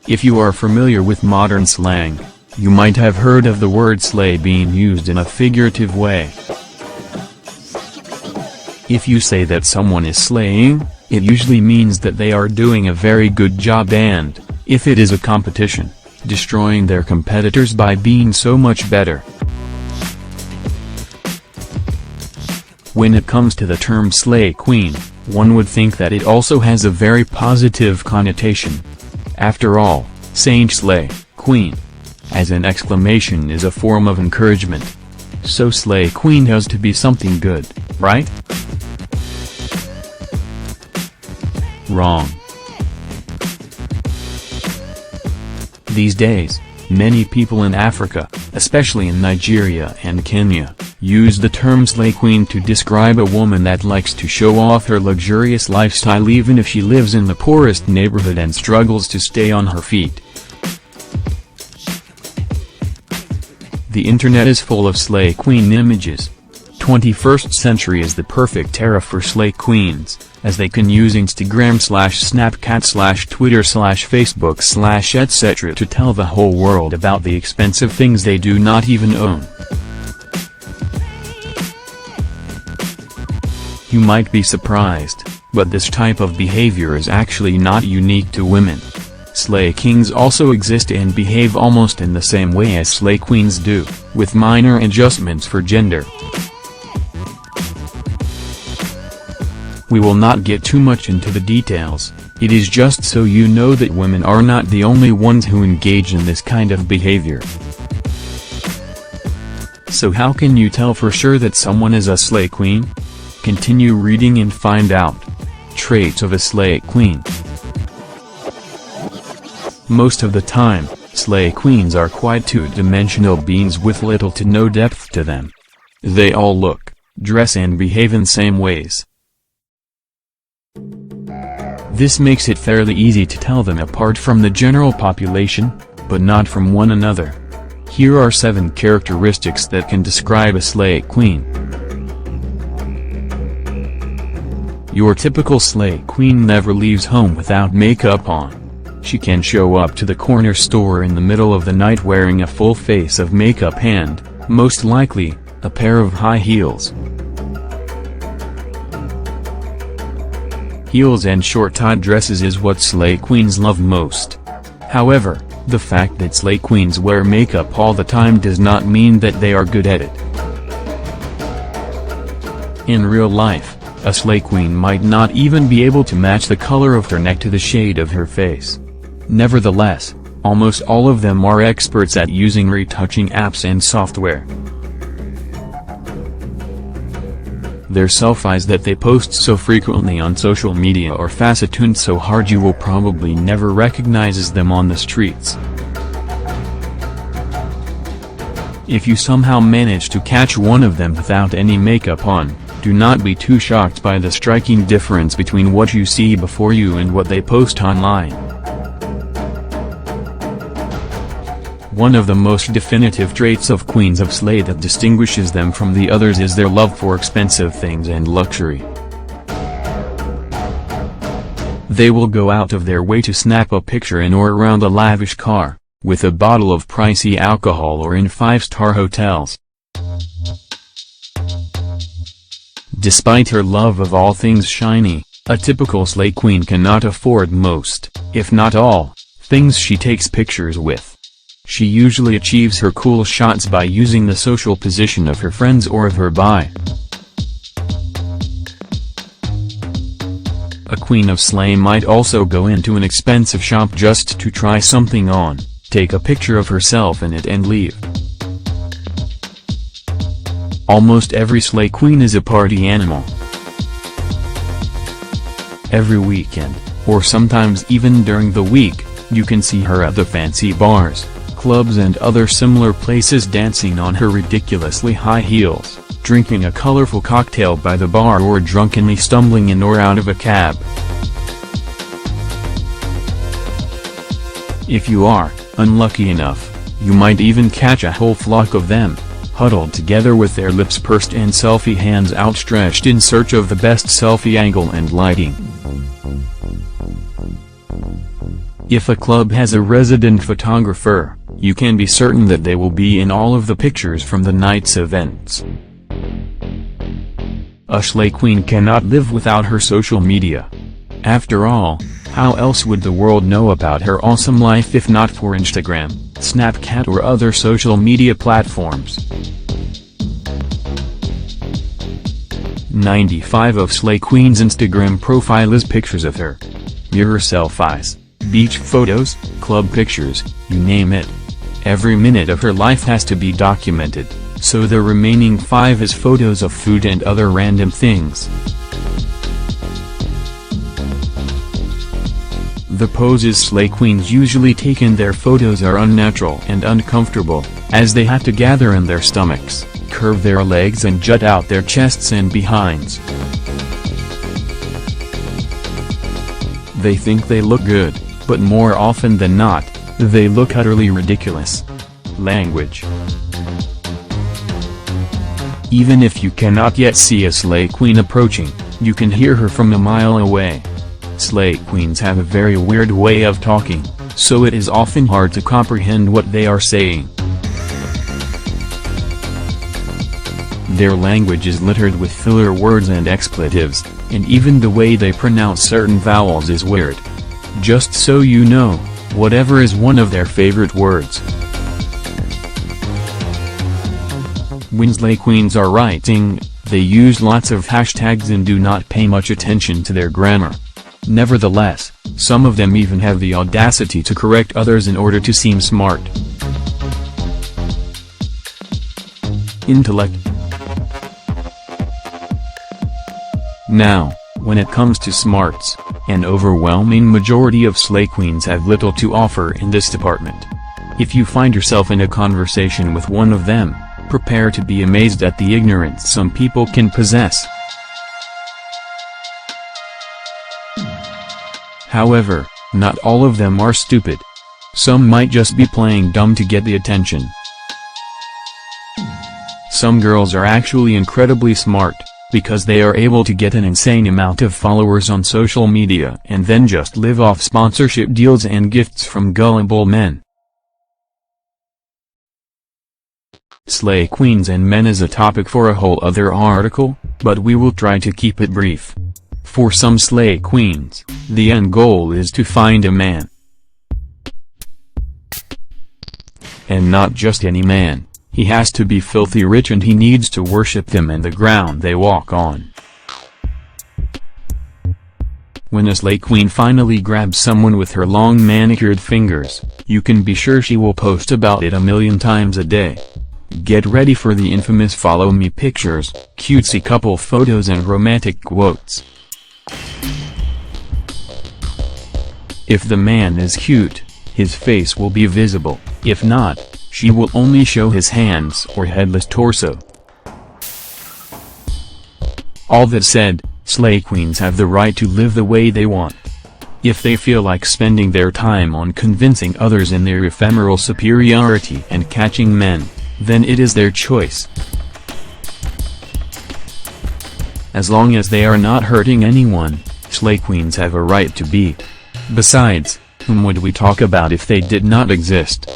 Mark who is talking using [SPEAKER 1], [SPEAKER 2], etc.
[SPEAKER 1] If you are familiar with modern slang, you might have heard of the word slay being used in a figurative way. If you say that someone is slaying, it usually means that they are doing a very good job and, if it is a competition, destroying their competitors by being so much better. When it comes to the term slay queen, one would think that it also has a very positive connotation. After all, saying slay, queen, as an exclamation is a form of encouragement. So slay queen has to be something good, right? Wrong. These days, many people in Africa, especially in Nigeria and Kenya, use the term slay queen to describe a woman that likes to show off her luxurious lifestyle even if she lives in the poorest neighborhood and struggles to stay on her feet. The internet is full of slay queen images. 21st century is the perfect era for slay queens, as they can use Instagram/Snapchat/Twitter/Facebook/ etc. to tell the whole world about the expensive things they do not even own. You might be surprised, but this type of behavior is actually not unique to women. Slay kings also exist and behave almost in the same way as slay queens do, with minor adjustments for gender. We will not get too much into the details, it is just so you know that women are not the only ones who engage in this kind of behavior. So how can you tell for sure that someone is a slay queen? Continue reading and find out. Traits of a slay queen. Most of the time, slay queens are quite two-dimensional beings with little to no depth to them. They all look, dress and behave in same ways. This makes it fairly easy to tell them apart from the general population, but not from one another. Here are 7 characteristics that can describe a slay queen. Your typical slay queen never leaves home without makeup on. She can show up to the corner store in the middle of the night wearing a full face of makeup and, most likely, a pair of high heels. Heels and short-tied dresses is what slay queens love most. However, the fact that slay queens wear makeup all the time does not mean that they are good at it. In real life, a slay queen might not even be able to match the color of her neck to the shade of her face. Nevertheless, almost all of them are experts at using retouching apps and software. Their selfies that they post so frequently on social media are facetuned so hard you will probably never recognize them on the streets. If you somehow manage to catch one of them without any makeup on, do not be too shocked by the striking difference between what you see before you and what they post online. One of the most definitive traits of queens of slay that distinguishes them from the others is their love for expensive things and luxury. They will go out of their way to snap a picture in or around a lavish car, with a bottle of pricey alcohol or in 5-star hotels. Despite her love of all things shiny, a typical slay queen cannot afford most, if not all, things she takes pictures with. She usually achieves her cool shots by using the social position of her friends or of her buy. A queen of slay might also go into an expensive shop just to try something on, take a picture of herself in it and leave. Almost every slay queen is a party animal. Every weekend, or sometimes even during the week, you can see her at the fancy bars, clubs and other similar places dancing on her ridiculously high heels, drinking a colorful cocktail by the bar or drunkenly stumbling in or out of a cab. If you are unlucky enough, you might even catch a whole flock of them, huddled together with their lips pursed and selfie hands outstretched in search of the best selfie angle and lighting. If a club has a resident photographer, you can be certain that they will be in all of the pictures from the night's events. A slay queen cannot live without her social media. After all, how else would the world know about her awesome life if not for Instagram, Snapchat or other social media platforms? 95% of slay queen's Instagram profile is pictures of her. Mirror selfies, beach photos, club pictures, you name it. Every minute of her life has to be documented, so the remaining 5% is photos of food and other random things. The poses slay queens usually take in their photos are unnatural and uncomfortable, as they have to gather in their stomachs, curve their legs and jut out their chests and behinds. They think they look good, but more often than not, they look utterly ridiculous. Language. Even if you cannot yet see a slay queen approaching, you can hear her from a mile away. Slay queens have a very weird way of talking, so it is often hard to comprehend what they are saying. Their language is littered with filler words and expletives, and even the way they pronounce certain vowels is weird. Just so you know, whatever is one of their favorite words. When slay queens are writing, they use lots of hashtags and do not pay much attention to their grammar. Nevertheless, some of them even have the audacity to correct others in order to seem smart. Intellect. Now, when it comes to smarts, an overwhelming majority of slay queens have little to offer in this department. If you find yourself in a conversation with one of them, prepare to be amazed at the ignorance some people can possess. However, not all of them are stupid. Some might just be playing dumb to get the attention. Some girls are actually incredibly smart, because they are able to get an insane amount of followers on social media and then just live off sponsorship deals and gifts from gullible men. Slay queens and men is a topic for a whole other article, but we will try to keep it brief. For some slay queens, the end goal is to find a man. And not just any man, he has to be filthy rich and he needs to worship them and the ground they walk on. When a slay queen finally grabs someone with her long manicured fingers, you can be sure she will post about it 1,000,000 times a day. Get ready for the infamous follow me pictures, cutesy couple photos and romantic quotes. If the man is cute, his face will be visible, if not, she will only show his hands or headless torso. All that said, slay queens have the right to live the way they want. If they feel like spending their time on convincing others in their ephemeral superiority and catching men, then it is their choice. As long as they are not hurting anyone, slay queens have a right to be. Besides, whom would we talk about if they did not exist?